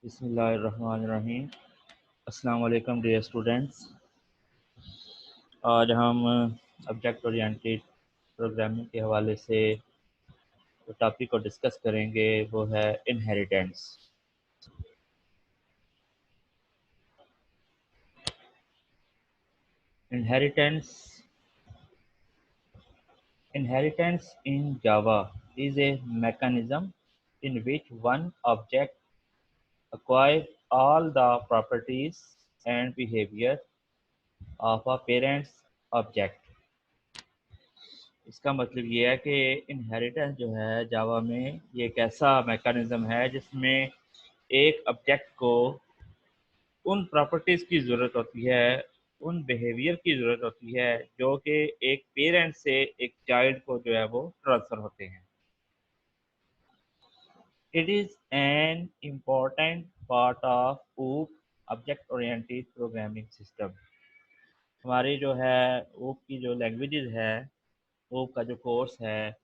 बिस्मिल्लाहिर्रहमानिर्रहीम। अस्सलाम वालेकुम डियर स्टूडेंट्स। आज हम ऑब्जेक्ट ओरिएंटेड प्रोग्रामिंग के हवाले से जो टॉपिक को डिस्कस करेंगे वो है inheritance. Inheritance Inheritance in Java is a mechanism in which one object acquires all the properties and behavior of a parent's object। इसका मतलब ये है कि इनहेरिटेंस जो है जावा में ये एक ऐसा मैकेनिज्म है जिसमें एक ऑब्जेक्ट को उन प्रॉपर्टीज़ की ज़रूरत होती है, उन बिहेवियर की ज़रूरत होती है जो कि एक पेरेंट से एक चाइल्ड को जो है वो ट्रांसफ़र होते हैं। It is an important part of OOP object oriented programming system. हमारी जो है OOP की जो लैंग्वेजेस है, OOP का जो कोर्स है,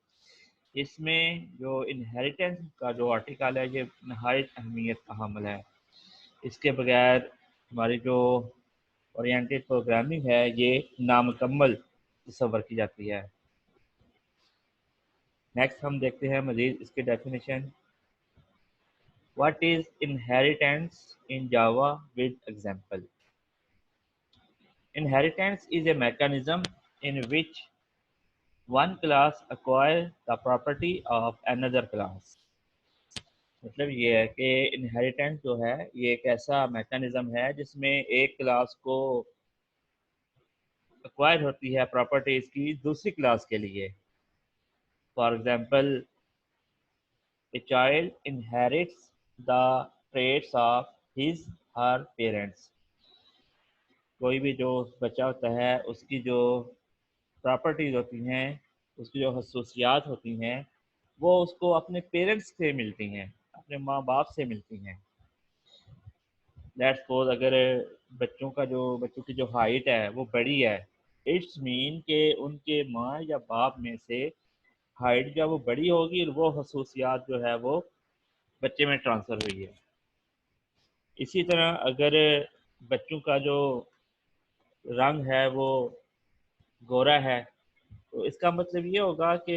इसमें जो इनहेरिटेंस का जो आर्टिकल है ये नहायत अहमियत का हामिल है। इसके बगैर हमारी जो ओरिएंटेड प्रोग्रामिंग है ये नामुकम्मल तस्वर की जाती है। नेक्स्ट हम देखते हैं मज़ीद इसकी definition. What is inheritance in Java with example. Inheritance is a mechanism in which one class acquires the property of another class। मतलब ये है कि इनहेरिटेंस जो है ये एक ऐसा मैकेनिज्म है जिसमें एक क्लास को एक्वायर होती है प्रॉपर्टीज की दूसरी क्लास के लिए। For example, a child inherits the traits of his her parents. कोई भी जो बच्चा होता है उसकी जो प्रॉपर्टीज होती हैं, उसकी जो खसूसियात होती हैं, वो उसको अपने पेरेंट्स से मिलती हैं, अपने माँ बाप से मिलती हैं। लेट्स सपोज अगर बच्चों की जो हाइट है वो बड़ी है, इट्स मीन के उनके माँ या बाप में से हाइट जो है वो बड़ी होगी और वो खसूसियात जो है वो बच्चे में ट्रांसफ़र हुई है। इसी तरह अगर बच्चों का जो रंग है वो गोरा है, तो इसका मतलब ये होगा कि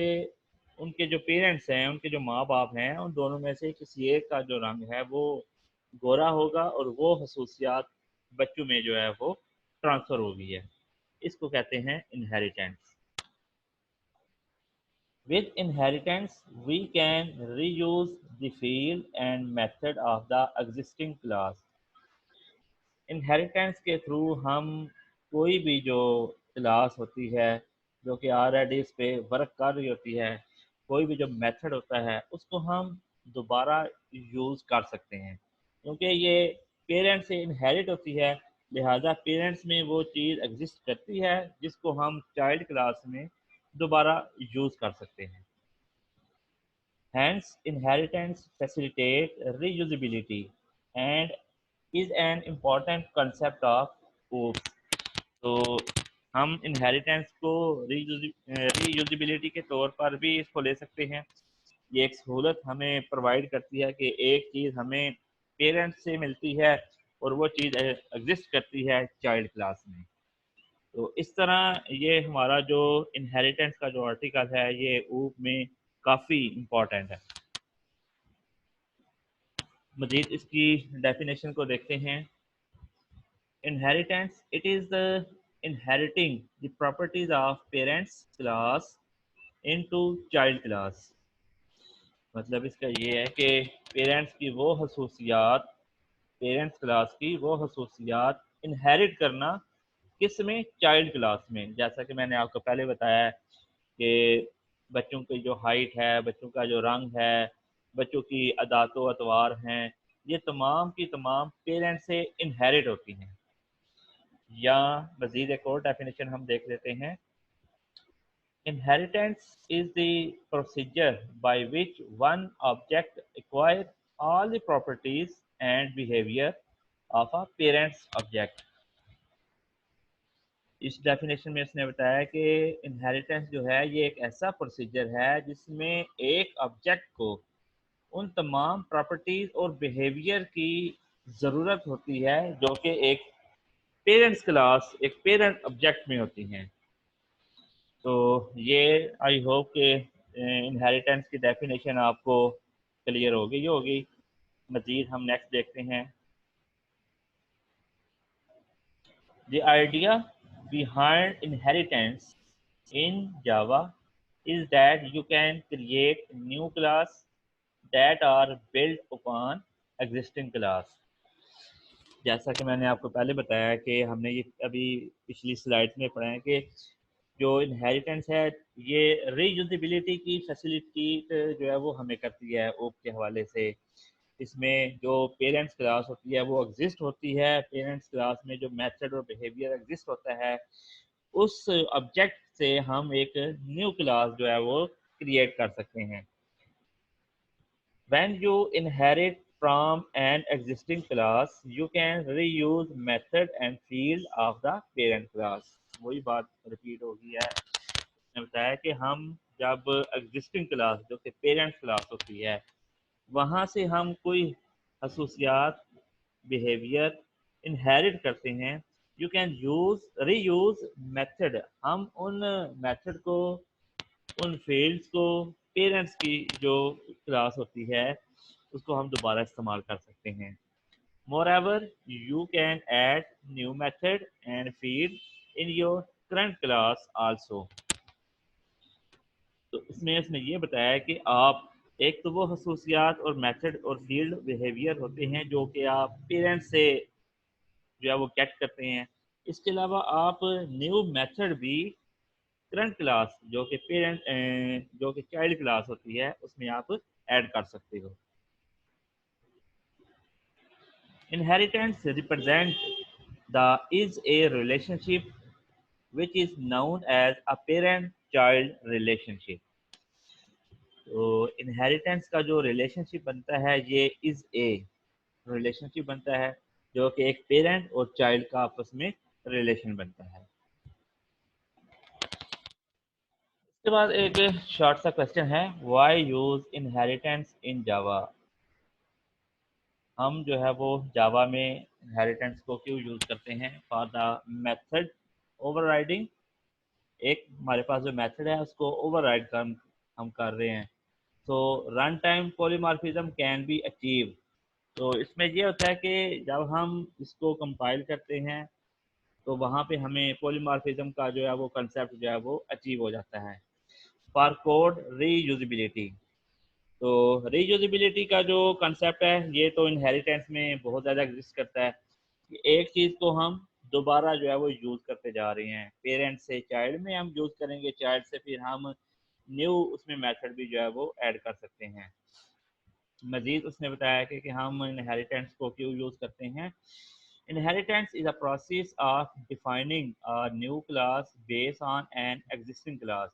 उनके जो पेरेंट्स हैं, उनके जो माँ बाप हैं, उन दोनों में से किसी एक का जो रंग है वो गोरा होगा और वो खसूसियात बच्चों में जो है वो ट्रांसफ़र हो गई है। इसको कहते हैं inheritance. With inheritance, we can reuse the field and method of the existing class। Inheritance के थ्रू हम कोई भी जो क्लास होती है जो कि ऑलरेडी इस पे वर्क कर रही होती है, कोई भी जो मेथड होता है उसको हम दोबारा यूज़ कर सकते हैं, क्योंकि ये पेरेंट्स से इनहेरिट होती है। लिहाजा पेरेंट्स में वो चीज़ एग्जिस्ट करती है जिसको हम चाइल्ड क्लास में दोबारा यूज़ कर सकते हैं। Hence, inheritance facilitates reusability and is an important concept of OOPS। तो हम इनहेरिटेंस को रीयूजिबिलिटी के तौर पर भी इसको ले सकते हैं। ये एक सहूलत हमें प्रोवाइड करती है कि एक चीज़ हमें पेरेंट्स से मिलती है और वो चीज़ एग्जिस्ट करती है चाइल्ड क्लास में। तो इस तरह ये हमारा जो इनहेरिटेंस का जो आर्टिकल है ये OOP में काफ़ी इम्पोर्टेंट है। मजीद इसकी डेफिनेशन को देखते हैं। Inheritance, it is the inheriting the properties of parents class into child class. मतलब इसका ये है कि पेरेंट्स की वो खसूसियात, पेरेंट्स क्लास की वो खसूसियात इनहेरिट करना किस में, चाइल्ड क्लास में। जैसा कि मैंने आपको पहले बताया है कि बच्चों की जो हाइट है, बच्चों का जो रंग है, बच्चों की अदात व अतवार हैं, ये तमाम की तमाम पेरेंट्स से इनहेरिट होती हैं। या मज़ीद एक और डेफिनेशन हम देख लेते हैं। Inheritance is the procedure by which one object acquire all the properties and behaviour of a parents object. इस डेफिनेशन में इसने बताया कि इनहेरिटेंस जो है ये एक ऐसा प्रोसीजर है जिसमें एक ऑब्जेक्ट को उन तमाम प्रॉपर्टीज और बिहेवियर की ज़रूरत होती है जो कि एक पेरेंट्स क्लास, एक पेरेंट ऑब्जेक्ट में होती हैं। तो ये आई होप कि इनहेरिटेंस की डेफिनेशन आपको क्लियर होगी। ये होगी। मज़ीद हम नेक्स्ट देखते हैं। The idea behind inheritance in Java is that you can create new class that are built upon existing class। जैसा कि मैंने आपको पहले बताया कि हमने ये अभी पिछली स्लाइड में पढ़ा है कि जो इनहेरिटेंस है ये रीयूजेबिलिटी की फैसिलिटेट जो है वो हमें करती है ओप के हवाले से। इसमें जो पेरेंट्स क्लास होती है वो एग्जिस्ट होती है। पेरेंट्स क्लास में जो मेथड और बिहेवियर एग्जिस्ट होता है उस ऑब्जेक्ट से हम एक न्यू क्लास जो है वो क्रिएट कर सकते हैं। When you inherit from an existing class, you can reuse method and field of the parent class। वही बात रिपीट होगी है। मैंने बताया कि हम जब एग्जिस्टिंग क्लास जो कि पेरेंट क्लास होती है वहाँ से हम कोई खसूसियात बिहेवियर इनहेरिट करते हैं। You can use reuse method. हम उन मेथड को, उन फील्ड्स को, पेरेंट्स की जो क्लास होती है उसको हम दोबारा इस्तेमाल कर सकते हैं। मोreover you can add new method and field in your current class also। तो इसमें इसमें ये बताया कि आप एक तो वो खसूसियात और मेथड और फील्ड बिहेवियर होते हैं जो कि आप पेरेंट्स से जो है वो गेट करते हैं। इसके अलावा आप न्यू मेथड भी करंट क्लास जो कि पेरेंट जो कि चाइल्ड क्लास होती है उसमें आप ऐड कर सकते हो। Inheritance represent the is a relationship which is known as a parent child relationship। तो इनहेरिटेंस का जो रिलेशनशिप बनता है ये इज ए रिलेशनशिप बनता है जो कि एक पेरेंट और चाइल्ड का आपस में रिलेशन बनता है। इसके बाद एक शॉर्ट सा क्वेश्चन है, व्हाई यूज इनहेरिटेंस इन जावा। हम जो है वो जावा में इनहेरिटेंस को क्यों यूज करते हैं? For the method overriding. एक हमारे पास जो मेथड है उसको ओवरराइड कर हम कर रहे हैं। तो run time polymorphism can be achieve. तो इसमें ये होता है कि जब हम इसको कंपाइल करते हैं तो वहाँ पे हमें पॉलीमॉर्फिज्म का जो है वो कंसेप्ट जो है वो अचीव हो जाता है। For code reusability. तो रीयूजेबिलिटी का जो कंसेप्ट है ये तो इनहेरिटेंस में बहुत ज़्यादा एग्जिस्ट करता है कि एक चीज़ को हम दोबारा जो है वो यूज़ करते जा रहे हैं। पेरेंट से चाइल्ड में हम यूज़ करेंगे, चाइल्ड से फिर हम न्यू उसमें मेथड भी जो है वो ऐड कर सकते हैं। मजीद उसने बताया कि हम इनहेरिटेंस को क्यों यूज़ करते हैं। Inheritance is a process of defining a new class based on an existing class.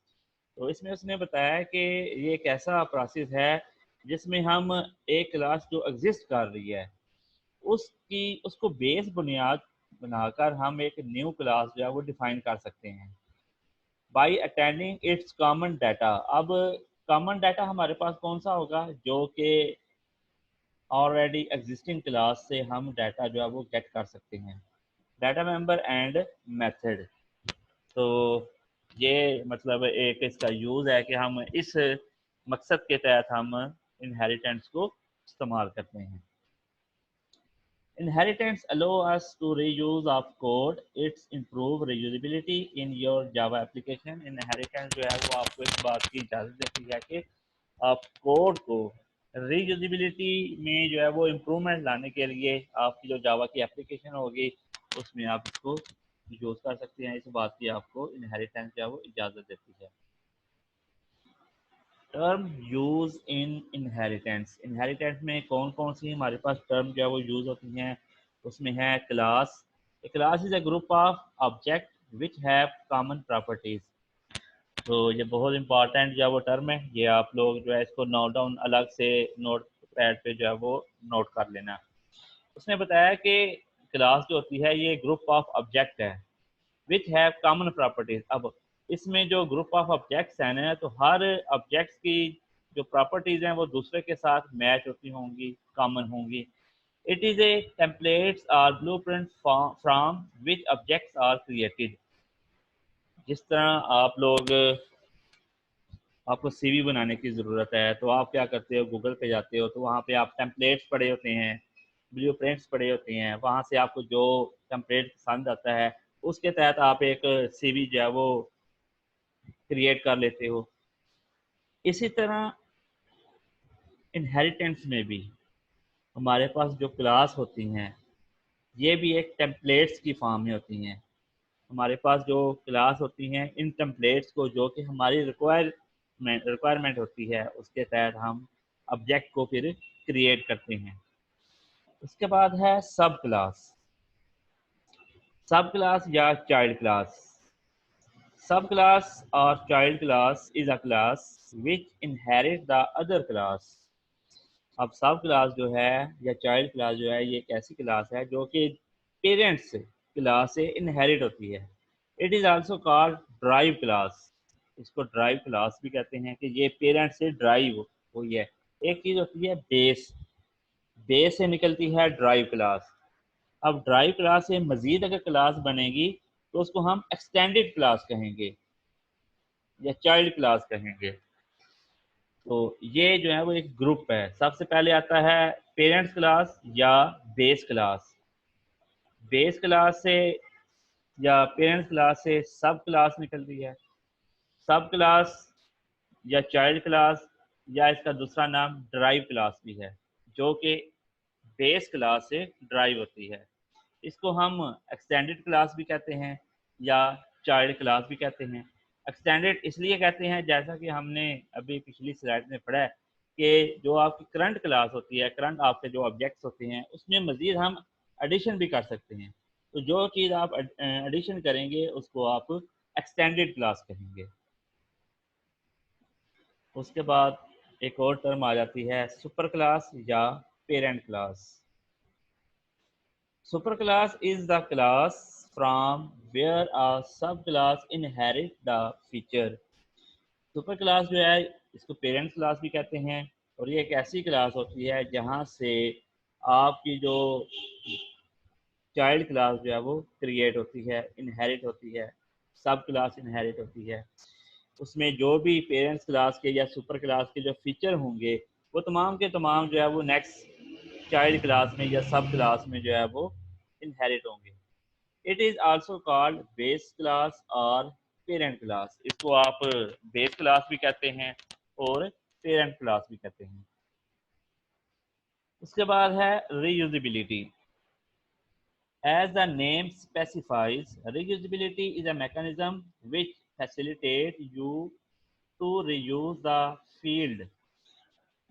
तो इसमें उसने बताया कि ये एक ऐसा प्रोसेस है जिसमें हम एक क्लास जो एग्जिस्ट कर रही है उसकी उसको बेस बुनियाद बनाकर हम एक न्यू क्लास जो है वो डिफाइन कर सकते हैं by attending it's common data. अब कॉमन डाटा हमारे पास कौन सा होगा? जो कि ऑलरेडी एग्जिस्टिंग क्लास से हम डाटा जो है वो गेट कर सकते हैं। Data member and method. तो ये मतलब एक इसका यूज़ है कि हम इस मकसद के तहत हम इनहेरिटेंस को इस्तेमाल करते हैं। Inheritance allow us to reuse of code. It's improve reusability in your Java application। Inheritance जो है वो आपको इस बात की इजाज़त देती है कि आप कोड को रीयूजेबिलिटी में जो है वो इम्प्रूवमेंट लाने के लिए आपकी जो जावा की एप्लीकेशन होगी उसमें आप इसको यूज़ कर सकते हैं। इस बात की आपको इनहेरिटेंस जो है वो इजाज़त देती है। Term use in inheritance. Inheritance में कौन कौन सी हमारे पास टर्म जो है वो यूज होती हैं? उसमें है class. Class is a group of object which have common properties. तो ये बहुत इंपॉर्टेंट जो है वो टर्म है, ये आप लोग जो है इसको नोट डाउन अलग से नोट पैड पे जो है वो नोट कर लेना। उसने बताया कि क्लास जो होती है ये ग्रुप ऑफ ऑब्जेक्ट है विच हैव कॉमन प्रॉपर्टीज। अब इसमें जो ग्रुप ऑफ ऑब्जेक्ट्स हैं ना तो हर ऑब्जेक्ट्स की जो प्रॉपर्टीज़ हैं वो दूसरे के साथ मैच होती होंगी, कॉमन होंगी। It is a templates or blueprint from which objects are created. जिस तरह आप लोग, आपको सीवी बनाने की ज़रूरत है तो आप क्या करते हो, गूगल पे जाते हो तो वहाँ पे आप टेम्पलेट्स पड़े होते हैं, ब्लूप्रिंट्स पड़े होते हैं, वहाँ से आपको जो टेम्पलेट पसंद आता है उसके तहत आप एक सीवी जो है वो क्रिएट कर लेते हो। इसी तरह इनहेरिटेंस में भी हमारे पास जो क्लास होती हैं ये भी एक टेम्पलेट्स की फॉर्म में होती हैं। हमारे पास जो क्लास होती हैं इन टेम्पलेट्स को, जो कि हमारी रिक्वायरमेंट होती है, उसके तहत हम ऑब्जेक्ट को फिर क्रिएट करते हैं। उसके बाद है सब क्लास। सब क्लास या चाइल्ड क्लास। सब क्लास और child class is a class which inherit the other class. अब सब क्लास जो है या चाइल्ड क्लास जो है ये एक ऐसी क्लास है जो कि पेरेंट्स क्लास से इनहेरिट होती है। It is also called drive class. इसको ड्राइव क्लास भी कहते हैं कि ये पेरेंट्स से ड्राइव हुई है। एक चीज़ होती है बेस, बेस से निकलती है ड्राइव क्लास। अब ड्राइव क्लास से मज़ीद अगर क्लास बनेगी तो उसको हम एक्सटेंडेड क्लास कहेंगे या चाइल्ड क्लास कहेंगे। तो ये जो है वो एक ग्रुप है। सबसे पहले आता है पेरेंट्स क्लास या बेस क्लास। बेस क्लास से या पेरेंट्स क्लास से सब क्लास निकलती है। सब क्लास या चाइल्ड क्लास या इसका दूसरा नाम ड्राइव क्लास भी है, जो कि बेस क्लास से ड्राइव होती है। इसको हम एक्सटेंडेड क्लास भी कहते हैं या चाइल्ड क्लास भी कहते हैं। एक्सटेंडेड इसलिए कहते हैं, जैसा कि हमने अभी पिछली स्लाइड में पढ़ा है कि जो आपकी करंट क्लास होती है, करंट आपके जो ऑब्जेक्ट्स होते हैं उसमें मज़ीद हम एडिशन भी कर सकते हैं। तो जो चीज़ आप एडिशन करेंगे उसको आप एक्सटेंडेड क्लास कहेंगे। उसके बाद एक और टर्म आ जाती है सुपर क्लास या parent class. Superclass is the class from where a subclass inherit the feature. Super class जो है इसको पेरेंट क्लास भी कहते हैं, और ये एक ऐसी क्लास होती है जहाँ से आपकी जो चाइल्ड क्लास जो है वो क्रिएट होती है, इनहेरिट होती है, सब क्लास इनहेरिट होती है। उसमें जो भी पेरेंट्स क्लास के या सुपर क्लास के जो फीचर होंगे वो तमाम के तमाम जो है वो नेक्स्ट चाइल्ड क्लास में या सब क्लास में जो है वो इनहेरिट होंगे। It is also called base class और पेरेंट क्लास। इसको आप बेस क्लास भी कहते हैं और पेरेंट क्लास भी कहते हैं। उसके बाद है reusability. As the name specifies, reusability is a mechanism which facilitates you to reuse the field।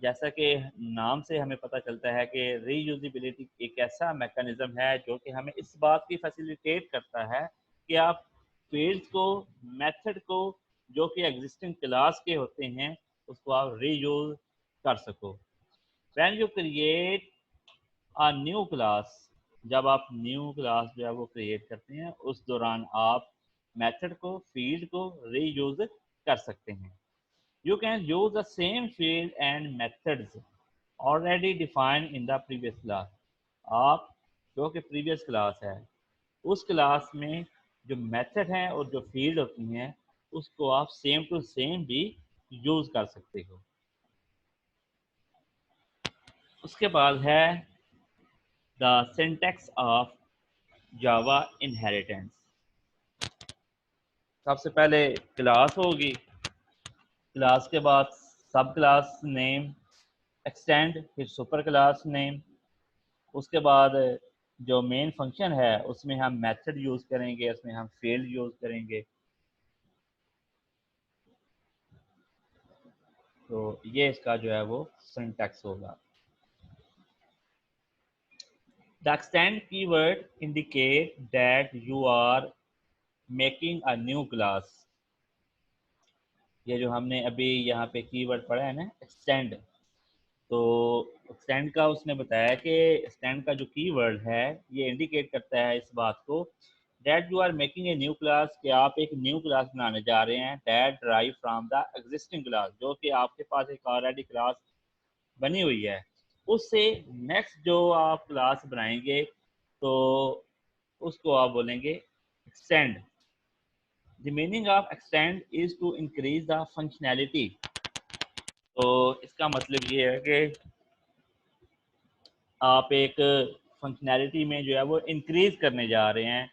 जैसा कि नाम से हमें पता चलता है कि रीयूजेबिलिटी एक ऐसा मैकेनिज्म है जो कि हमें इस बात की फैसिलिटेट करता है कि आप फील्ड्स को, मेथड को, जो कि एग्जिस्टिंग क्लास के होते हैं उसको आप रीयूज कर सको। When you create a new class, जब आप न्यू क्लास जो है वो क्रिएट करते हैं उस दौरान आप मेथड को, फील्ड को रीयूज कर सकते हैं। You can use the same field and methods already defined in the previous class। आप जो कि प्रीवियस क्लास है उस क्लास में जो मेथड हैं और जो फील्ड होती हैं उसको आप सेम टू सेम भी यूज कर सकते हो। उसके बाद है the syntax of Java inheritance. सबसे पहले क्लास होगी, क्लास के बाद सब क्लास नेम, एक्सटेंड, फिर सुपर क्लास नेम। उसके बाद जो मेन फंक्शन है उसमें हम मेथड यूज़ करेंगे, उसमें हम फील्ड यूज़ करेंगे। तो ये इसका जो है वो सिंटैक्स होगा। The extend keyword indicate that you are making a new class. ये जो हमने अभी यहाँ पे कीवर्ड पढ़ा है ना, एक्सटेंड, तो एक्सटेंड का उसने बताया कि एक्सटेंड का जो कीवर्ड है ये इंडिकेट करता है इस बात को that you are making a new class, कि आप एक न्यू क्लास बनाने जा रहे हैं, that derive from the existing class, जो कि आपके पास एक ऑलरेडी क्लास बनी हुई है, उससे नेक्स्ट जो आप क्लास बनाएंगे तो उसको आप बोलेंगे extend. The meaning of extend is to increase the functionality. तो इसका मतलब ये है कि आप एक फंक्शनैलिटी में जो है वो इंक्रीज करने जा रहे हैं,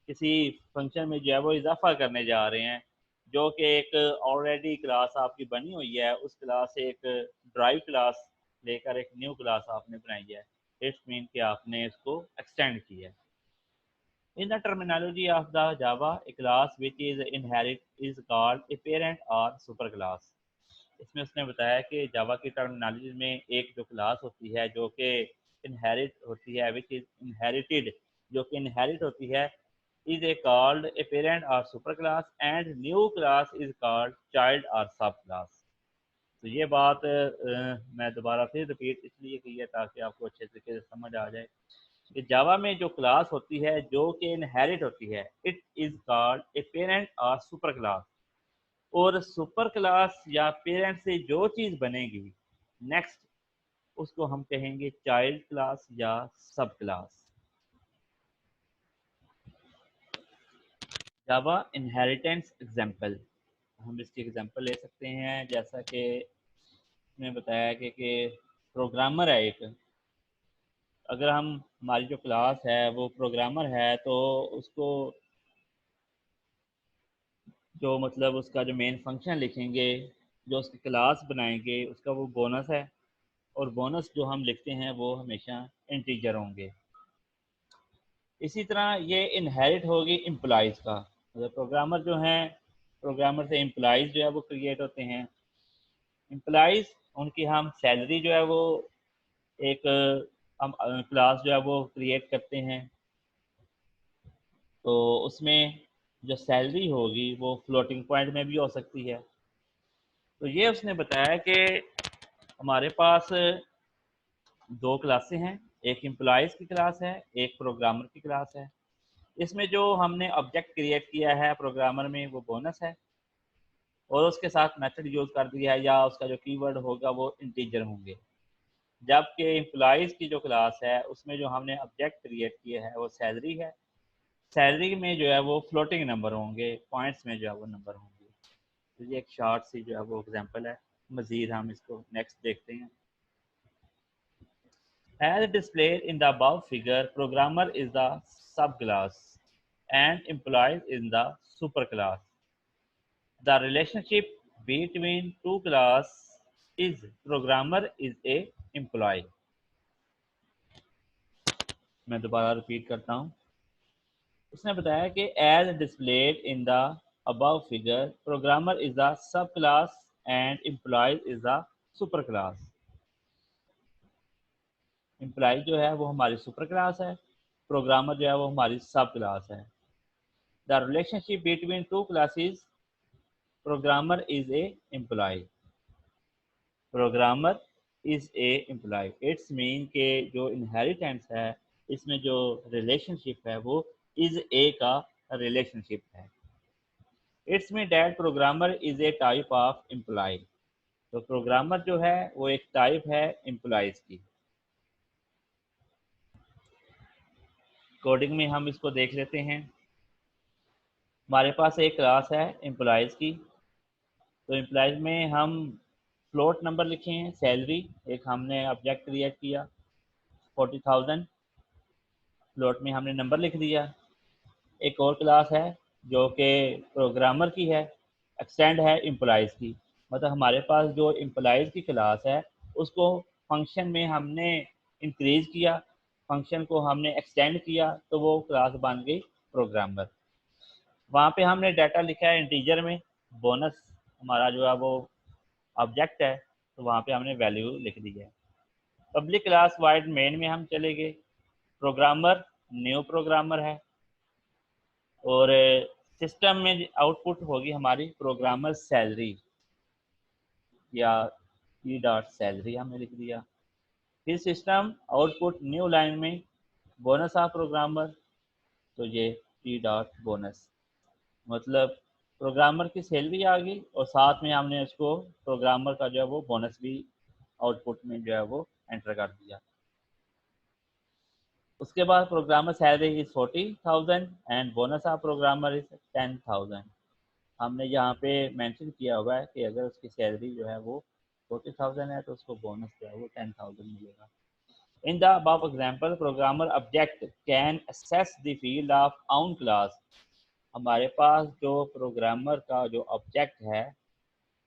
किसी फंक्शन में जो है वो इजाफा करने जा रहे हैं, जो कि एक ऑलरेडी क्लास आपकी बनी हुई है, उस क्लास से एक ड्राइव क्लास लेकर एक न्यू क्लास आपने बनाई है। इट्स मीन कि आपने इसको एक्सटेंड किया है। In the terminology of the Java, a class which is inherit is called a parent or superclass। इसमें उसने बताया कि जावा की टर्मिनोलॉजी में एक जो क्लास होती है जो कि इनहेरिट होती है, विच इज इनहेरिटेड, जो कि इनहेरिट होती है, is a called a parent और superclass, and new class is called child और सब क्लास। तो ये बात मैं दोबारा फिर रिपीट इसलिए की है ताकि आपको अच्छे तरीके से समझ आ जाए कि जावा में जो क्लास होती है जो कि इनहेरिट होती है, it is called a parent और सुपर क्लास। और सुपर क्लास या पेरेंट से जो चीज़ बनेगी नेक्स्ट, उसको हम कहेंगे चाइल्ड क्लास या सब क्लास। जावा इनहेरिटेंस एग्जाम्पल, हम इसकी एग्जाम्पल ले सकते हैं, जैसा कि मैंने बताया कि प्रोग्रामर है एक, अगर हम हमारी जो क्लास है वो प्रोग्रामर है तो उसको जो मतलब उसका जो मेन फंक्शन लिखेंगे, जो उसकी क्लास बनाएंगे, उसका वो बोनस है, और बोनस जो हम लिखते हैं वो हमेशा इंटीजर होंगे। इसी तरह ये इनहेरिट होगी एम्प्लॉयज़ का, मतलब प्रोग्रामर जो हैं, प्रोग्रामर से एम्प्लॉयज़ जो है वो क्रिएट होते हैं। एम्प्लॉयज़ उनकी हम सैलरी जो है वो एक हम क्लास जो है वो क्रिएट करते हैं, तो उसमें जो सैलरी होगी वो फ्लोटिंग पॉइंट में भी हो सकती है। तो ये उसने बताया कि हमारे पास दो क्लासें हैं, एक एम्प्लॉयज़ की क्लास है, एक प्रोग्रामर की क्लास है। इसमें जो हमने ऑब्जेक्ट क्रिएट किया है प्रोग्रामर में वो बोनस है, और उसके साथ मेथड यूज़ कर दिया है, या उसका जो कीवर्ड होगा वो इंटीजर होंगे। जबकि एम्प्लॉयज़ की जो क्लास है उसमें जो हमने ऑब्जेक्ट क्रिएट किया है वो सैलरी है, सैलरी में जो है वो फ्लोटिंग नंबर होंगे, पॉइंट्स में जो है वो नंबर होंगे। तो ये एक शॉर्ट सी जो है वो एग्जांपल है, मज़ीद हम इसको नेक्स्ट देखते हैं। As displayed in the above figure, programmer is the subclass and employee is the superclass. The relationship between two classes is programmer is a employee। मैं दोबारा रिपीट करता हूँ। उसने बताया कि as displayed in the above figure, programmer is the subclass and employee is the superclass। Employee जो है वो हमारी सुपर क्लास है, प्रोग्रामर जो है वो हमारी सब क्लास है। The relationship between two classes, programmer is a employee, programmer is a employee। It's mean के जो inheritance है इसमें जो relationship है वो is a का relationship है। It's mean that programmer is a type of employee। तो प्रोग्रामर जो है वो एक टाइप है एम्प्लॉयज की। कोडिंग में हम इसको देख लेते हैं। हमारे पास एक क्लास है एम्प्लॉयज़ की, तो एम्प्लॉयज़ में हम फ्लोट नंबर लिखे हैं, सैलरी एक हमने ऑब्जेक्ट क्रिएट किया 40,000, फ्लोट में हमने नंबर लिख दिया। एक और क्लास है जो कि प्रोग्रामर की है, एक्सटेंड है एम्प्लॉयज़ की, मतलब हमारे पास जो एम्प्लॉयज़ की क्लास है उसको फंक्शन में हमने इंक्रीज़ किया, फंक्शन को हमने एक्सटेंड किया, तो वो क्लास बन गई प्रोग्रामर। वहाँ पे हमने डाटा लिखा है इंटीजर में, बोनस हमारा जो है वो ऑब्जेक्ट है, तो वहाँ पे हमने वैल्यू लिख दी है। पब्लिक क्लास वाइड मेन में हम चले गए, प्रोग्रामर न्यू प्रोग्रामर है, और सिस्टम में आउटपुट होगी हमारी प्रोग्रामर सैलरी, या ई डॉट सैलरी हमने लिख दिया। फिर सिस्टम आउटपुट न्यू लाइन में बोनस ऑफ प्रोग्रामर, तो ये टी डॉट बोनस, मतलब प्रोग्रामर की सैलरी आ गई और साथ में हमने उसको प्रोग्रामर का जो है वो बोनस भी आउटपुट में जो है वो एंटर कर दिया। उसके बाद programmer salary is 40,000 and bonus of programmer is 10,000। हमने यहाँ पे मेंशन किया हुआ है कि अगर उसकी सैलरी जो है वो 40,000 है तो उसको बोनस जो है वो 10,000 मिलेगा। In the above example programmer object can access the field of own class. हमारे पास जो प्रोग्रामर का जो ऑब्जेक्ट है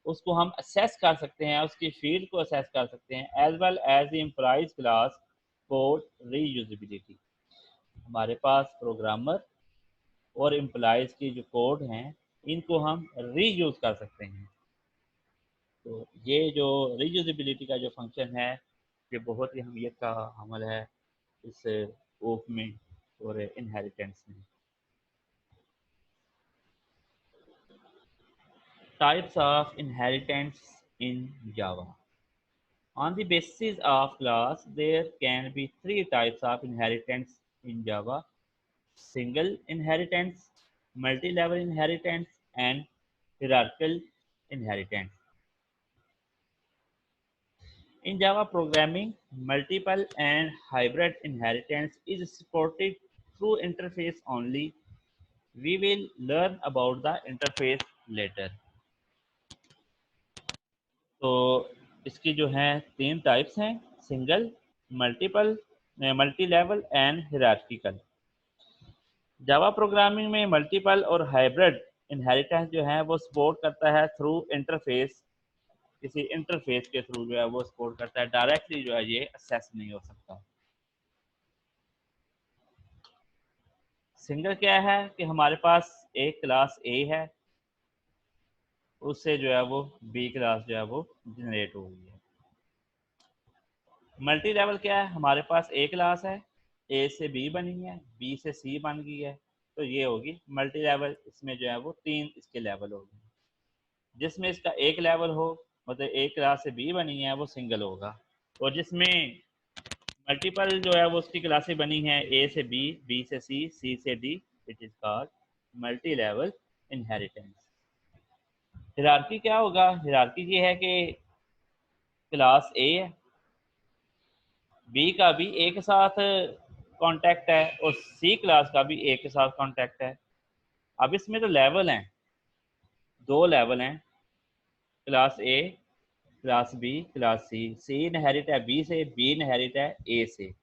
उसको हम असेस कर सकते हैं, उसकी फील्ड को असेस कर सकते हैं, as well as the employees class code reusability. हमारे पास प्रोग्रामर और एम्प्लॉइज की जो कोड हैं इनको हम रीयूज कर सकते हैं। तो ये जो रीयूजिबिलिटी का जो फंक्शन है ये बहुत ही अहमियत का अमल है इस ओप में और इनहेरिटेंस में। Types of inheritance in Java. On the basis of class, there can be three types of inheritance in Java: single inheritance, multi-level inheritance, and hierarchical inheritance. In Java programming, multiple and hybrid inheritance is supported through interface only. We will learn about the interface later. तो इसकी जो है तीन types हैं: single, multiple, multi level and hierarchical. Java programming में multiple और hybrid inheritance जो है वो सपोर्ट करता है थ्रू इंटरफेस, किसी इंटरफेस के थ्रू जो है वो सपोर्ट करता है, डायरेक्टली जो है ये एक्सेस नहीं हो सकता। सिंगल क्या है कि हमारे पास एक क्लास ए है, उससे जो है वो बी क्लास जो है वो जनरेट हो गई है। मल्टी लेवल क्या है, हमारे पास ए क्लास है, ए से बी बनी है, बी से सी बन गई है, तो ये होगी मल्टी लेवल। इसमें जो है वो तीन इसके लेवल होंगे, जिसमें इसका एक लेवल हो मतलब एक क्लास से बी बनी है वो सिंगल होगा, और जिसमें मल्टीपल जो है वो उसकी क्लासें बनी है ए से बी, बी से सी, सी से D, it is called multi level inheritance. Hierarchy क्या होगा, हिरार्की ये है कि क्लास ए है, बी का भी ए के साथ कांटेक्ट है और सी क्लास का भी ए के साथ कांटेक्ट है। अब इसमें तो लेवल हैं, दो लेवल हैं, class A, class B, class C. C inherit है बी से, बी इनहेरिट है ए से,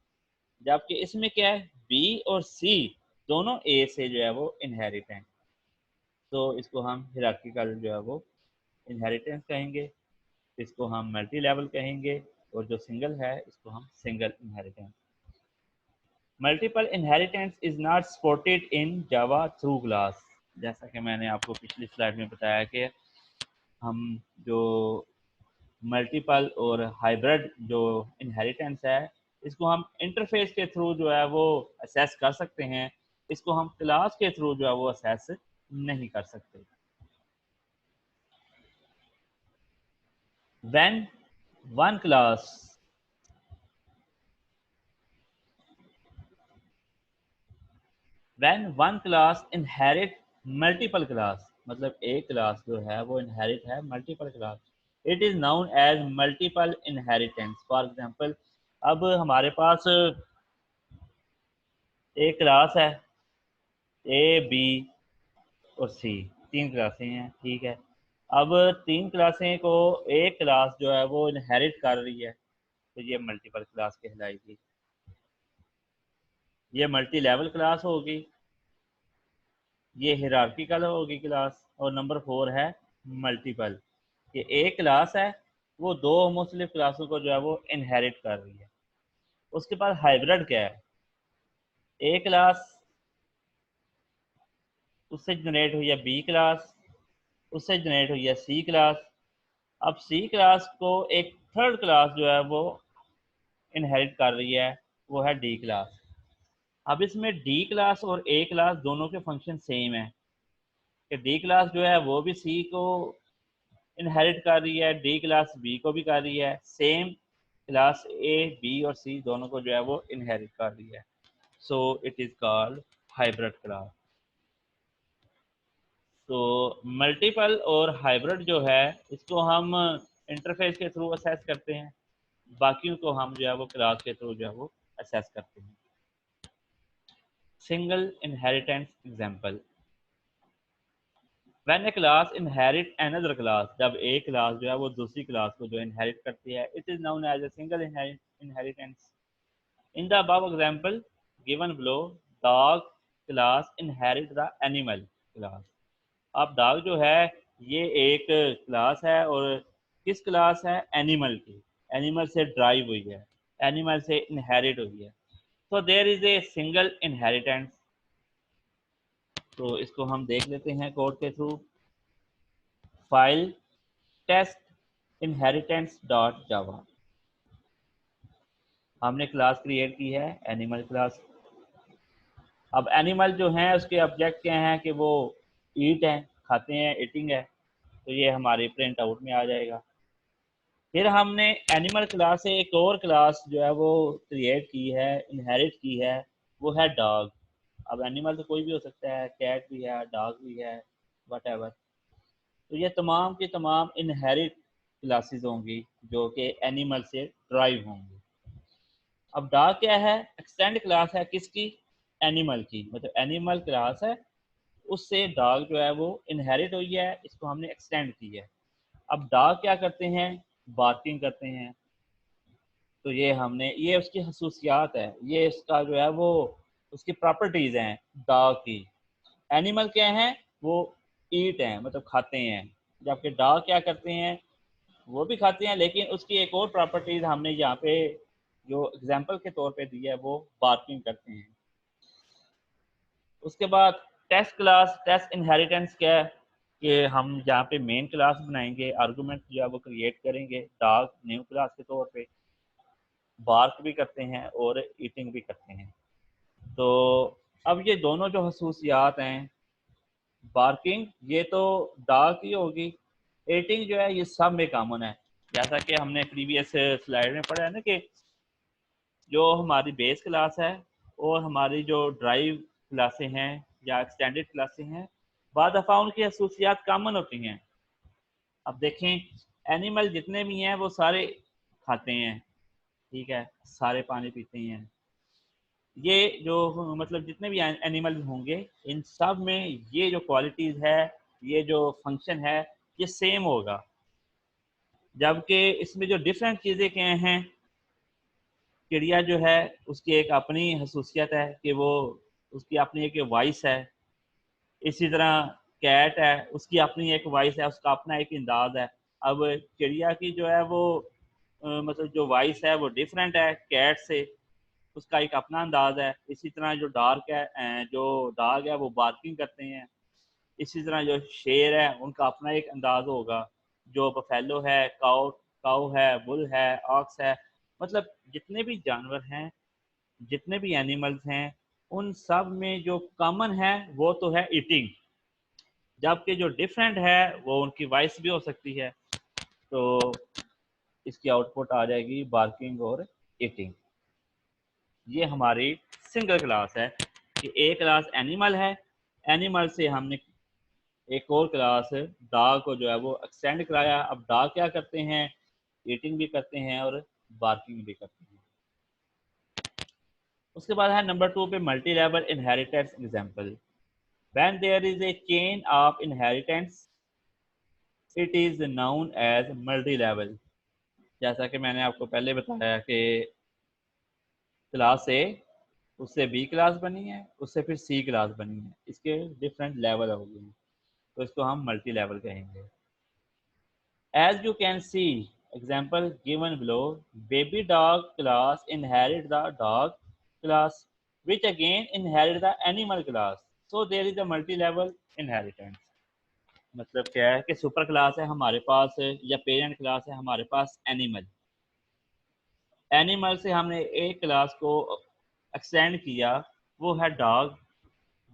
जबकि इसमें क्या है, बी और सी दोनों ए से जो है वो इनहेरिट हैं। तो इसको हम हिरार्किकल जो है वो इनहेरिटेंस कहेंगे, इसको हम मल्टी लेवल कहेंगे, और जो सिंगल है इसको हम single inheritance. Multiple inheritance is not supported in Java through class. जैसा कि मैंने आपको पिछली स्लाइड में बताया कि हम जो मल्टीपल और हाइब्रिड जो इनहेरिटेंस है इसको हम इंटरफेस के थ्रू जो है वो असेस कर सकते हैं, इसको हम क्लास के थ्रू जो है वो असेस नहीं कर सकते। When one class when one class inherit multiple class, मतलब एक क्लास जो है वो इनहेरिट है multiple class, it is known as multiple inheritance. For example, अब हमारे पास एक क्लास है ए, बी और सी, तीन क्लासें हैं, ठीक है। अब तीन क्लासें को एक क्लास जो है वो इनहेरिट कर रही है, तो ये मल्टीपल क्लास कहलाएगी। ये मल्टी लेवल क्लास होगी, ये हिरार्किकल होगी क्लास, और नंबर 4 है मल्टीपल। ये एक क्लास है, वो दो मुख्तलिफ क्लासों को जो है वो इनहेरिट कर रही है। उसके बाद हाइब्रिड क्या है, ए क्लास, उससे जनरेट हुई है बी क्लास, उससे जनरेट हुई है सी क्लास। अब सी क्लास को एक थर्ड क्लास जो है वो इनहेरिट कर रही है, वो है डी क्लास। अब इसमें डी क्लास और ए क्लास दोनों के फंक्शन सेम है, कि डी क्लास जो है वो भी सी को इनहेरिट कर रही है, डी क्लास बी को भी कर रही है, सेम क्लास ए, बी और सी दोनों को जो है वो इनहेरिट कर रही है। So it is called hybrid class. तो मल्टीपल और हाइब्रिड जो है इसको हम इंटरफेस के थ्रू असेस करते हैं, बाकियों को हम जो है वो क्लास के थ्रू जो है वो असेस करते हैं। Single inheritance example, when A class inherit another class, जब एक क्लास जो है वो दूसरी क्लास को जो इनहेरिट करती है, it is known as a single inheritance. In the above example given below, dog class inherit the animal class. अब डॉग जो है ये एक क्लास है और किस क्लास है, एनिमल की, एनिमल से ड्राइव हुई है, एनिमल से इनहेरिट हुई है। तो there is a single inheritance. तो इसको हम देख लेते हैं कोड के थ्रू। File test inheritance dot Java, हमने क्लास क्रिएट की है एनिमल क्लास। अब एनिमल जो हैं उसके ऑब्जेक्ट क्या हैं कि वो ईट हैं, खाते हैं, ईटिंग है, तो ये हमारे प्रिंट आउट में आ जाएगा। फिर हमने एनिमल क्लास से एक और क्लास जो है वो क्रिएट की है, इनहेरिट की है, वो है डॉग। अब एनिमल तो कोई भी हो सकता है, कैट भी है, डॉग भी है, वट। तो ये तमाम की तमाम इनहेरिट क्लासेस होंगी जो कि एनिमल से ड्राइव होंगी। अब डॉग क्या है, एक्सटेंड क्लास है किसकी, एनिमल की, मतलब एनिमल क्लास है उससे डॉग जो है वो इनहेरिट हुई है, इसको हमने एक्सटेंड की है। अब डॉग क्या करते हैं, बार्किंग करते हैं। तो ये हमने, ये उसकी खसूसियात है, ये इसका जो है वो उसकी प्रॉपर्टीज़ हैं डॉग की। एनिमल क्या हैं, वो ईट हैं, मतलब खाते हैं, जबकि डॉग क्या करते हैं, वो भी खाते हैं, लेकिन उसकी एक और प्रॉपर्टीज़ हमने यहाँ पे जो एग्जांपल के तौर पे दी है, वो बार्किंग करते हैं। उसके बाद टेस्ट क्लास, टेस्ट इनहेरिटेंस क्या है कि हम यहाँ पे मेन क्लास बनाएंगे, आर्गूमेंट जो है वो क्रिएट करेंगे डॉग न्यू क्लास के तौर पे, बार्क भी करते हैं और ईटिंग भी करते हैं। तो अब ये दोनों जो खसूसियात हैं, बार्किंग ये तो डॉग की होगी, ईटिंग जो है ये सब में कॉमन है। जैसा कि हमने प्रीवियस स्लाइड में पढ़ा है ना कि जो हमारी बेस क्लास है और हमारी जो ड्राइव क्लासें हैं या एक्सटेंडेड क्लासें हैं, बाद दफ़ा उनकी खसूसियात कॉमन होती हैं। अब देखें एनिमल जितने भी हैं वो सारे खाते हैं, ठीक है, सारे पानी पीते हैं। ये जो मतलब जितने भी एनिमल होंगे इन सब में ये जो क्वालिटीज़ है, ये जो फंक्शन है, ये सेम होगा। जबकि इसमें जो डिफरेंट चीज़ें क्या हैं, चिड़िया जो है उसकी एक अपनी खसूसियत है कि वो, उसकी अपनी एक वॉइस है। इसी तरह कैट है, उसकी अपनी एक वॉइस है, उसका अपना एक अंदाज है। अब चिड़िया की जो है वो मतलब जो वॉइस है वो डिफरेंट है कैट से, उसका एक अपना अंदाज है। इसी तरह जो डार्क है जो डॉग है वो बार्किंग करते हैं। इसी तरह जो शेर है उनका अपना एक अंदाज होगा। जो बफेलो है, काउ काउ है, बुल है, ऑक्स है, मतलब जितने भी जानवर हैं, जितने भी एनिमल्स हैं, उन सब में जो कॉमन है वो तो है ईटिंग, जबकि जो डिफरेंट है वो उनकी वॉइस भी हो सकती है। तो इसकी आउटपुट आ जाएगी बार्किंग और ईटिंग। ये हमारी सिंगल क्लास है कि एक क्लास एनिमल है, एनिमल से हमने एक और क्लास डॉग को जो है वो एक्सटेंड कराया। अब डॉग क्या करते हैं, ईटिंग भी करते हैं और बार्किंग भी करते हैं। उसके बाद है नंबर 2 पे multi level inheritance example, when there is a chain of inheritance it is known as multi level. जैसा कि मैंने आपको पहले बताया कि क्लास ए, उससे बी क्लास बनी है, उससे फिर सी क्लास बनी है, इसके डिफरेंट लेवल हो गए हैं, तो इसको हम मल्टी लेवल कहेंगे। As you can see example given below, baby dog class inherit the dog class which again inherit the animal class, so there is a multi level inheritance. मतलब क्या है कि सुपर क्लास है हमारे पास या parent class है हमारे पास animal, animal से हमने एक क्लास को एक्सटेंड किया, वो है डॉग।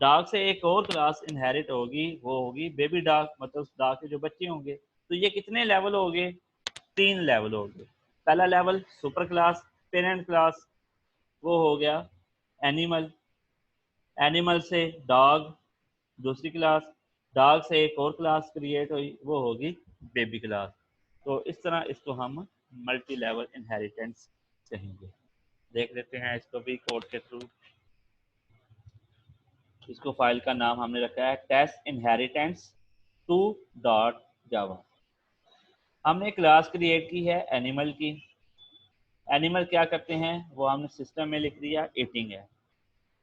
डॉग से एक और क्लास इनहेरिट होगी, वो होगी बेबी डॉग, मतलब उस डॉग के जो बच्चे होंगे। तो ये कितने लेवल हो गए, 3 लेवल हो गए। पहला level super class parent class, वो हो गया एनिमल, एनिमल से डॉग दूसरी क्लास, डॉग से एक और क्लास क्रिएट हुई, वो होगी बेबी क्लास। तो इस तरह इसको हम मल्टी लेवल इनहेरिटेंस कहेंगे। देख लेते हैं इसको भी कोड के थ्रू। इसको फाइल का नाम हमने रखा है टेस्ट इनहेरिटेंस 2 डॉट जावा। हमने क्लास क्रिएट की है एनिमल की। एनिमल क्या करते हैं वो हमने सिस्टम में लिख दिया, ईटिंग है।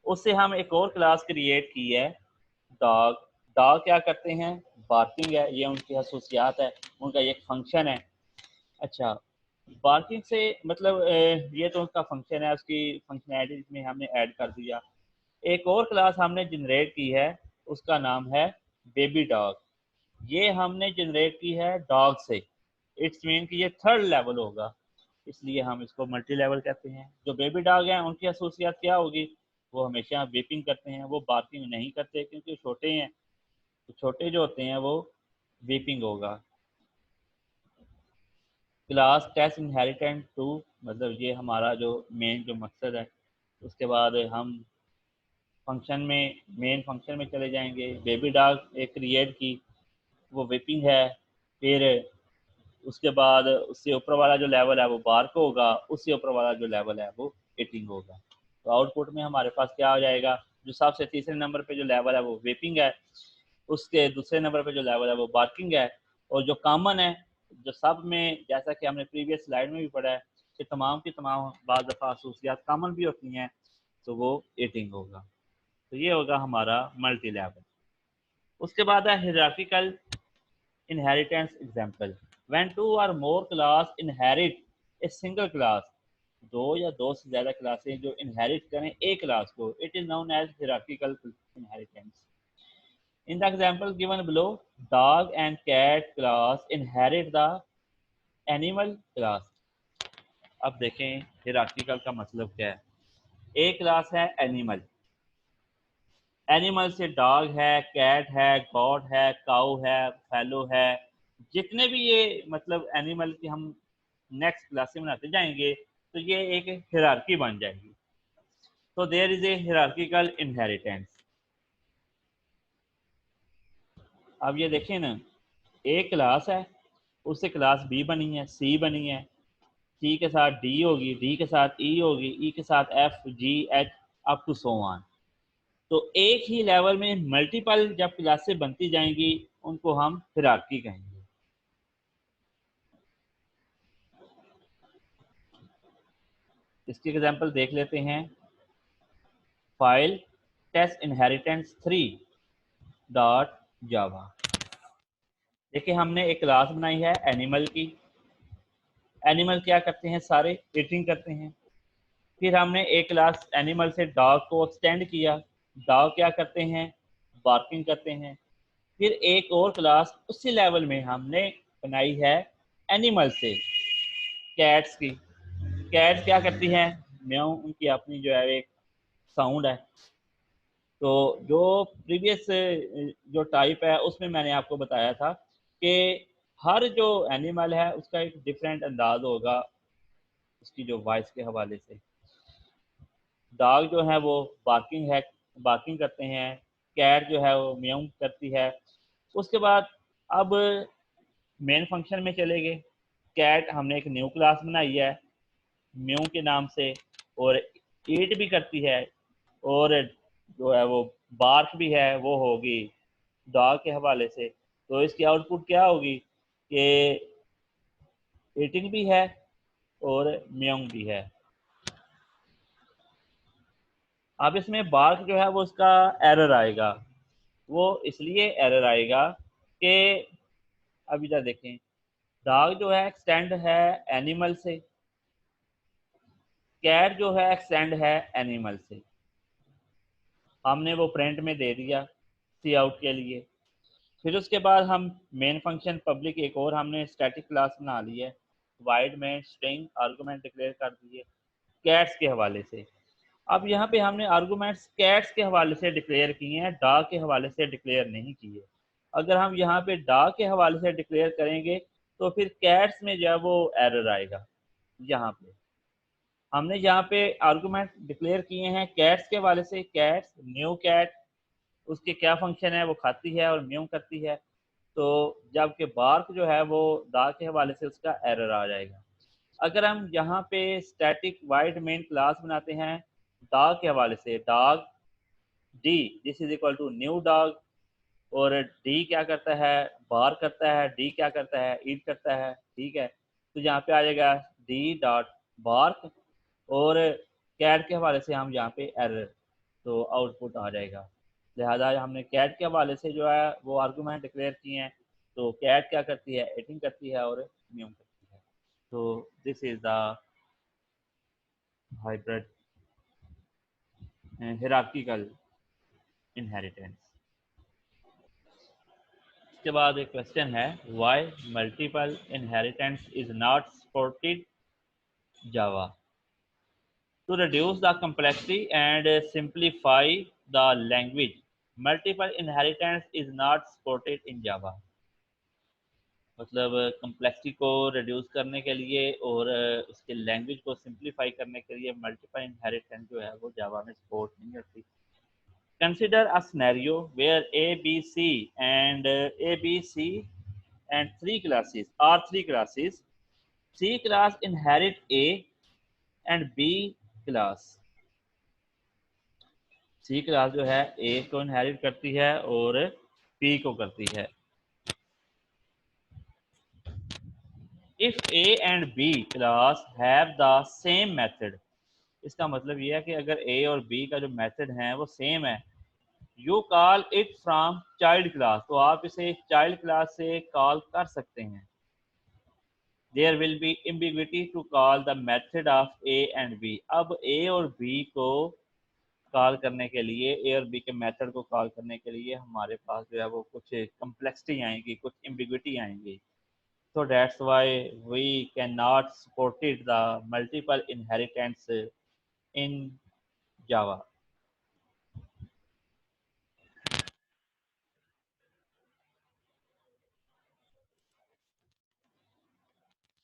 उससे हम एक और क्लास क्रिएट की है डॉग। डॉग क्या करते हैं, बार्किंग है, ये उनकी खसूसियात है, उनका एक फंक्शन है। अच्छा, बार्किंग से मतलब ये तो उसका फंक्शन है, उसकी फंक्शनैलिटी में हमने ऐड कर दिया। एक और क्लास हमने जनरेट की है, उसका नाम है बेबी डॉग। ये हमने जनरेट की है डॉग से। इट्स मीन कि ये थर्ड लेवल होगा, इसलिए हम इसको मल्टी लेवल कहते हैं। जो बेबी डॉग हैं उनकी खसूसियात क्या होगी, वो हमेशा वेपिंग करते हैं, वो बार्किंग नहीं करते क्योंकि छोटे हैं। तो छोटे जो होते हैं वो वेपिंग होगा। क्लास टेस्ट इनहेरिटेंट टू, मतलब ये हमारा जो मेन जो मकसद है। उसके बाद हम फंक्शन में, मेन फंक्शन में चले जाएंगे। बेबी डॉग एक क्रिएट की, वो वेपिंग है। फिर उसके बाद उससे ऊपर वाला जो लेवल है वो बार्क होगा, उससे ऊपर वाला जो लेवल है वो ईटिंग होगा। तो आउटपुट में हमारे पास क्या हो जाएगा, जो सबसे तीसरे नंबर पे जो लेवल है वो वेपिंग है, उसके दूसरे नंबर पे जो लेवल है वो बार्किंग है, और जो कॉमन है, जो सब में, जैसा कि हमने प्रीवियस स्लाइड में भी पढ़ा है कि तमाम की तमाम बाज़ दफ़ा खसूसियात कॉमन भी होती हैं, तो वो ईटिंग होगा। तो ये होगा हमारा मल्टी लेवल। उसके बाद है hierarchical inheritance example. When two और more class inherit a single class, दो या दो से ज़्यादा क्लासें जो इनहेरिट करें एक क्लास को, it is known as hierarchical inheritance. In the example given below, dog and cat class inherit the animal class. अब देखें hierarchical का मतलब क्या है। एक क्लास है एनिमल, एनिमल से डॉग है, कैट है, गॉड है, काउ है, फैलो है, जितने भी ये मतलब एनिमल की हम नेक्स्ट क्लास में बनाते जाएंगे तो ये एक हिरार्की बन जाएगी। तो there is a hierarchical inheritance. अब ये देखें ना, एक क्लास है, उससे क्लास बी बनी है, सी बनी है, सी के साथ डी होगी, डी के साथ ई होगी, ई के साथ F, G, H, up to so on. तो एक ही लेवल में मल्टीपल जब क्लासेस बनती जाएंगी उनको हम हिरार्की कहेंगे। इसकी एग्जांपल देख लेते हैं। File test inheritance 3 dot Java. देखिए हमने एक क्लास बनाई है एनिमल की। एनिमल क्या करते हैं, सारे ईटिंग करते हैं। फिर हमने एक क्लास एनिमल से डॉग को एक्सटेंड किया, डॉग क्या करते हैं, बार्किंग करते हैं। फिर एक और क्लास उसी लेवल में हमने बनाई है एनिमल से, कैट्स की। कैट्स क्या करती हैं, म्याऊ, उनकी अपनी जो है एक साउंड है। तो जो प्रीवियस जो टाइप है उसमें मैंने आपको बताया था कि हर जो एनिमल है उसका एक डिफरेंट अंदाज होगा उसकी जो वॉइस के हवाले से। डॉग जो है वो बार्किंग है, बार्किंग करते हैं। कैट जो है वो म्याऊ करती है। उसके बाद अब मेन फंक्शन में चले गए। कैट हमने एक न्यू क्लास बनाई है म्यू के नाम से, और ईट भी करती है, और जो है वो बार्क भी है, वो होगी डॉग के हवाले से। तो इसकी आउटपुट क्या होगी कि ईटिंग भी है और म्यूंग भी है। अब इसमें बार्क जो है वो उसका एरर आएगा। वो इसलिए एरर आएगा कि अब इधर देखें, डॉग जो है एक्सटेंड है एनिमल से, कैट जो है एक्सटेंड है एनिमल से। हमने वो प्रिंट में दे दिया सी आउट के लिए। फिर उसके बाद हम मेन फंक्शन पब्लिक एक और हमने स्टैटिक क्लास बना ली है, वाइड में स्ट्रिंग आर्गूमेंट डिक्लेयर कर दिए कैट्स के हवाले से। अब यहाँ पे हमने आर्गूमेंट्स कैट्स के हवाले से डिक्लेयर किए हैं, डॉग के हवाले से डिक्लेयर नहीं किए। अगर हम यहाँ पे डॉग के हवाले से डिक्लेयर करेंगे तो फिर कैट्स में जो है वो एरर आएगा। यहाँ पे हमने यहाँ पे आर्गूमेंट डिक्लेयर किए हैं कैट्स के हवाले से, कैट्स, न्यू कैट, उसके क्या फंक्शन है, वो खाती है और म्यूम करती है। तो जबकि बार्क जो है वो दा के हवाले से उसका एरर आ जाएगा। अगर हम यहाँ पे स्टैटिक वाइड मेन क्लास बनाते हैं डॉग के हवाले से, dog d this is equal to new dog, और डी क्या करता है, बार करता है, डी क्या करता है, ईट करता है, ठीक है। तो यहाँ पे आ जाएगा डी डॉट बार्क, और कैट के हवाले से हम यहाँ पे एरर, तो आउटपुट आ जाएगा। लिहाजा हमने कैट के हवाले से जो है वो आर्गूमेंट डिक्लेयर किए हैं। तो कैट क्या करती है, एटिंग करती है और म्यूम करती है। तो this is the hybrid hierarchical inheritance. इसके बाद एक क्वेश्चन है, why multiple inheritance is not supported Java. To reduce the complexity and simplify the language, multiple inheritance is not supported in Java। मतलब कम्प्लेक्सिटी को रिड्यूस करने के लिए और उसके लैंग्वेज को सिंप्लीफाई करने के लिए मल्टीपल इनहेरिटेंस जो है वो जावा में सपोर्ट नहीं करती। Consider a scenario where A B C and three classes, C class inherit A and B class। C class जो है ए को इनहेरिट करती है और पी को करती है। If A and B class have the same method, इसका मतलब ये है कि अगर ए और बी का जो मेथड है वो सेम है, you call it from child class, तो आप इसे चाइल्ड क्लास से कॉल कर सकते हैं। There will be ambiguity to call the method of A and B. अब ए और बी को कॉल करने के लिए, ए और बी के मेथड को कॉल करने के लिए हमारे पास जो है वो कुछ कम्प्लेक्सिटी आएंगी, कुछ एम्बिग्विटी आएंगी। So that's why we cannot support it the multiple inheritance in Java.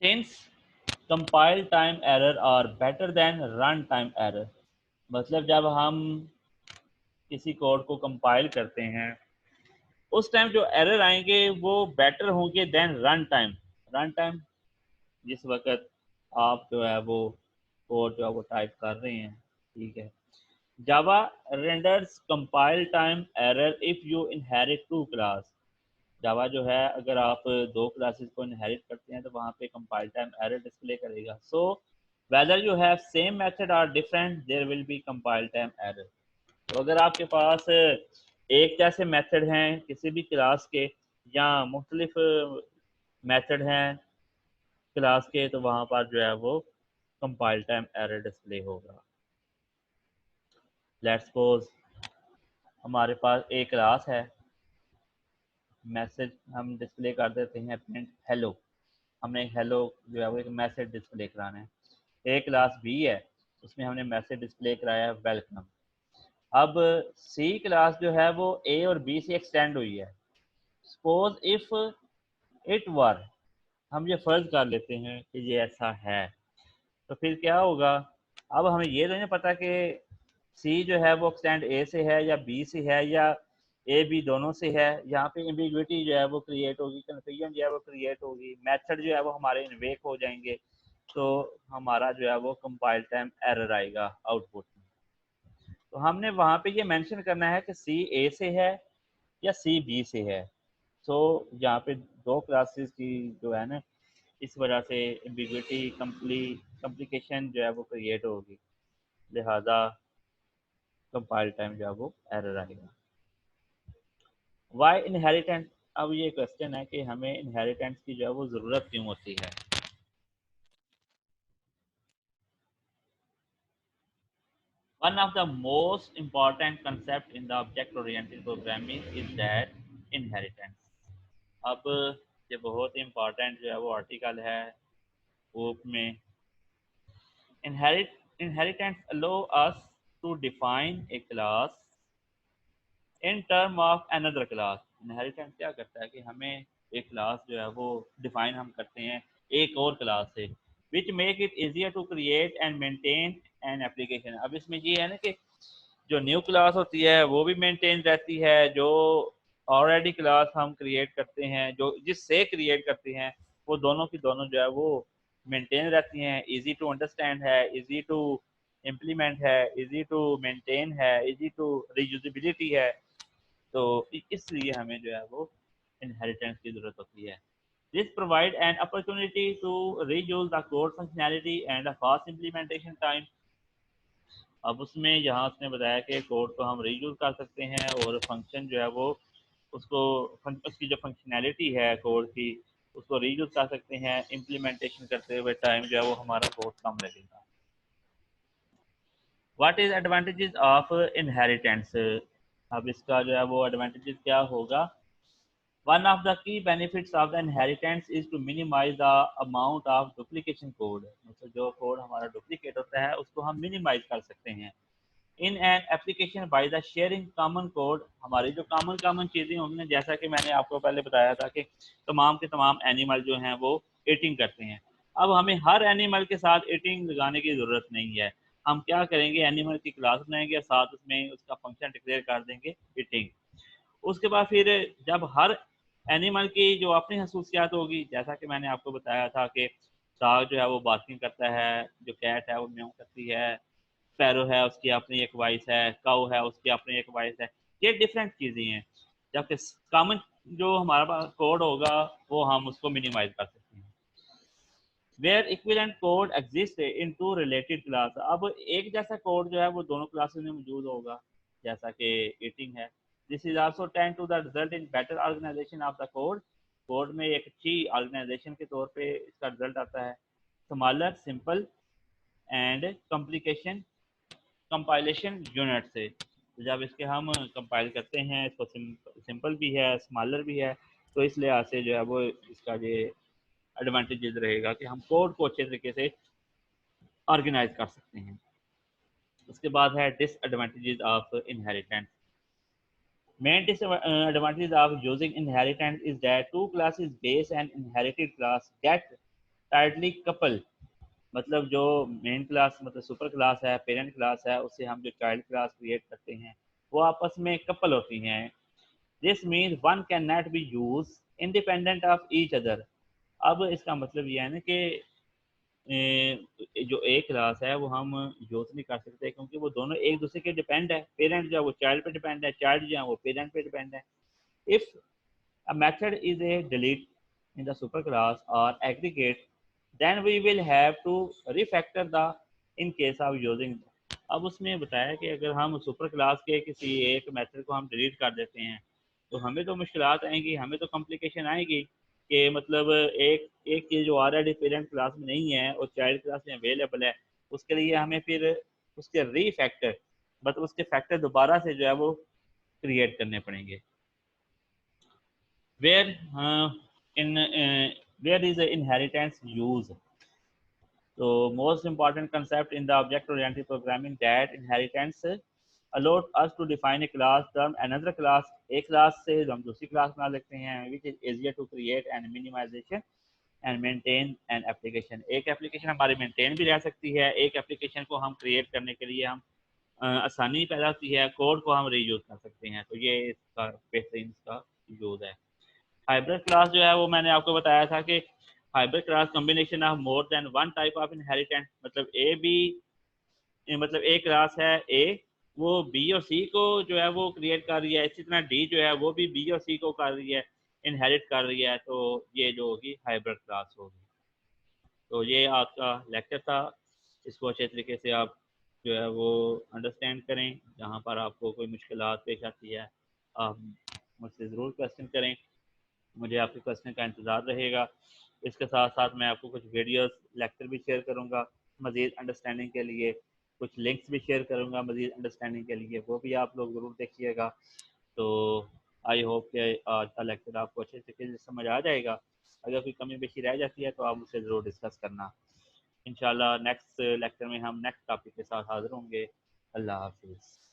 Since compile time error are better than run time error, मतलब जब हम किसी कोड को कंपाइल करते हैं उस टाइम जो एरर आएंगे वो बेटर होंगे than run time. Run time जिस वक्त आप जो है वो कोड जो है वो टाइप कर रहे हैं, ठीक है। Java renders compile time error if you inherit two class. Java जो है अगर आप दो क्लासेस को इनहेरिट करते हैं तो वहाँ पे कंपाइल टाइम एरर डिस्प्ले करेगा। So whether you have same method और different there will be compile time error. तो अगर आपके पास एक जैसे मेथड हैं किसी भी क्लास के या मुख्तलिफ मेथड हैं क्लास के, तो वहाँ पर जो है वो कंपाइल टाइम एरर डिस्प्ले होगा। लेट्स सपोज हमारे पास एक क्लास है, मैसेज हम डिस्प्ले कर देते हैं प्रिंट हेलो। हमने हेलो जो है वो एक मैसेज डिस्प्ले कराना है। एक क्लास बी है, उसमें हमने मैसेज डिस्प्ले कराया है वेलकम। अब सी क्लास जो है वो ए और बी से एक्सटेंड हुई है। सपोज इफ इट वर, हम ये फर्ज कर लेते हैं कि ये ऐसा है, तो फिर क्या होगा। अब हमें ये तो नहीं पता कि सी जो है वो एक्सटेंड ए से है या बी से है या ए बी दोनों से है। यहाँ पे एम्बिग्विटी जो है वो क्रिएट होगी, कन्फ्यूजन जो है वो क्रिएट होगी, मेथड जो है वो हमारे इन्वेक हो जाएंगे। तो हमारा जो है वो कंपाइल टाइम एरर आएगा आउटपुट में। तो हमने वहाँ पे ये मेंशन करना है कि सी ए से है या सी बी से है। तो यहाँ पे दो क्लासेस की जो है ना, इस वजह से एम्बिग्विटी कम्प्लीकेशन जो है वो क्रिएट होगी, लिहाजा कंपाइल टाइम जो है वो एरर आएगा। वाई इनहेरिटेंस, अब ये क्वेश्चन है कि हमें इनहेरिटेंस की जो है वो ज़रूरत क्यों होती है। One of the most important concept in the object oriented programming is that inheritance. अब ये बहुत इम्पॉर्टेंट जो है वो आर्टिकल है ओप में। Inheritance allow us to define a class in term of another class. Inheritance क्या करता है कि हमें एक क्लास जो है वो डिफाइन हम करते हैं एक और क्लास से, which make it easier to create and maintain an application. अब इसमें ये है ना कि जो न्यू क्लास होती है वो भी मेंटेन रहती है, जो ऑलरेडी क्लास हम क्रिएट करते हैं, जो जिससे क्रिएट करते हैं, वो दोनों की दोनों जो है वो मेंटेन रहती हैं। इजी टू अंडरस्टैंड है, इजी टू इम्प्लीमेंट है, इजी टू मेंटेन है, इजी टू रीयूजेबिलिटी है। तो इसलिए हमें जो है वो इनहेरिटेंस की ज़रूरत होती है। This provide an opportunity to reuse the code functionality and a fast implementation time. अब उसमें यहाँ उसने बताया कि कोड को हम रीयूज कर सकते हैं और फंक्शन जो है वो उसको उसकी जो फंक्शनैलिटी है कोड की उसको रीयूज कर सकते हैं। इम्प्लीमेंटेशन करते हुए टाइम जो है वो हमारा बहुत कम लगेगा। What is advantages of inheritance? अब इसका जो है वो एडवांटेजेस क्या होगा? One of the key benefits of the inheritance is to minimize the amount of duplication code. मतलब जो कोड हमारा डुप्लीकेट होता है उसको हम मिनिमाइज कर सकते हैं। In an application by the sharing common code, हमारी जो कॉमन चीज़ें होंगी, जैसा कि मैंने आपको पहले बताया था कि तमाम के तमाम एनिमल जो हैं वो ईटिंग करते हैं। अब हमें हर एनिमल के साथ ईटिंग लगाने की ज़रूरत नहीं है। हम क्या करेंगे, एनिमल की क्लास बनाएंगे और साथ उसमें उसका फंक्शन डिक्लेयर कर देंगे ईटिंग। उसके बाद फिर जब हर एनिमल की जो अपनी खसूसियात होगी, जैसा कि मैंने आपको बताया था कि डॉग जो है वो बार्किंग करता है, जो कैट है वो म्याऊं करती है, स्पैरो है उसकी अपनी एक वॉइस है, काऊ है उसकी अपनी एक वॉइस है। ये डिफरेंट चीज़ें हैं। जबकि कॉमन जो हमारा पास कोड होगा वो हम उसको मिनिमाइज कर सकते हैं। Where equivalent code exist in two related class, अब एक जैसा कोड जो है वो दोनों क्लासेस में मौजूद होगा, जैसा कि ईटिंग है। This is also tend to the result in better organization of the code, code में एक अच्छी ऑर्गेनाइजेशन के तौर पे इसका रिजल्ट आता है। Smaller simple and complication compilation unit से, तो जब इसके हम कंपाइल करते हैं इसको सिंपल भी है स्मॉलर भी है, तो इस लिहाज से जो है वो इसका ये एडवांटेजेस रहेगा कि हम कोड को अच्छे तरीके से ऑर्गेनाइज कर सकते हैं। उसके बाद है disadvantages of inheritance. Main disadvantages of using inheritance is that two classes base and inherited class get tightly coupled। मतलब जो मेन क्लास मतलब सुपर क्लास है, पेरेंट क्लास है, उससे हम जो चाइल्ड क्लास क्रिएट करते हैं वो आपस में कपल होती हैं। This means one can not be use independent of each other. अब इसका मतलब ये है ना कि जो एक क्लास है वो हम यूज नहीं कर सकते क्योंकि वो दोनों एक दूसरे के डिपेंड है। पेरेंट जो है वो चाइल्ड पे डिपेंड है, चाइल्ड जो है वो पेरेंट पे डिपेंड है। If a method is a delete in the superclass or aggregate, then we will have to refactor the in case of using। अब उसमें बताया कि अगर हम सुपर क्लास के किसी एक मेथड को हम डिलीट कर देते हैं तो हमें तो मुश्किलात आएंगी, हमें तो कॉम्प्लिकेशन आएगी कि मतलब एक एक चीज़ जो ऑलरेडी पेरेंट क्लास में नहीं है और चाइल्ड क्लास में अवेलेबल है, उसके लिए हमें फिर उसके रीफैक्टर मतलब उसके फैक्टर दोबारा से जो है वो क्रिएट करने पड़ेंगे। where in where is the inheritance use? So most important concept in the object oriented programming that inheritance allowed us to define a class term another class, एक क्लास से हम दूसरी क्लास बना सकते हैं, which is easier to create and minimization and maintain an application। एक application हमारी maintain भी रह सकती है, एक एप्लीकेशन को हम क्रिएट करने के लिए हम आसानी पैदा होती है, कोड को हम रीयूज कर सकते हैं। तो ये इसका बेहतरीन इसका यूज है। हाइब्रिड क्लास जो है वो मैंने आपको बताया था कि hybrid class combination of more than one type of inheritance, मतलब ए बी मतलब ए क्लास है ए, वो बी और सी को जो है वो क्रिएट कर रही है, इसी तरह डी जो है वो भी बी और सी को कर रही है, इनहेरिट कर रही है। तो ये जो होगी हाइब्रिड क्लास होगी। तो ये आपका लेक्चर था, इसको अच्छे तरीके से आप जो है वो अंडरस्टैंड करें। जहाँ पर आपको कोई मुश्किलात पेश आती है आप मुझसे ज़रूर क्वेश्चन करें, मुझे आपके क्वेश्चन का इंतज़ार रहेगा। इसके साथ साथ मैं आपको कुछ वीडियोस लेक्चर भी शेयर करूँगा मज़ीद अंडरस्टैंडिंग के लिए, कुछ लिंक्स भी शेयर करूँगा मज़ीद अंडरस्टैंडिंग के लिए, वो भी आप लोग ज़रूर देखिएगा। तो आई होप कि आज का लेक्चर आपको अच्छे तरीके से समझ आ जाएगा। अगर कोई कमी पेशी रह जाती है तो आप मुझसे ज़रूर डिस्कस करना। इंशाल्लाह नेक्स्ट लेक्चर में हम नेक्स्ट टॉपिक के साथ हाज़िर होंगे। अल्लाह हाफिज़।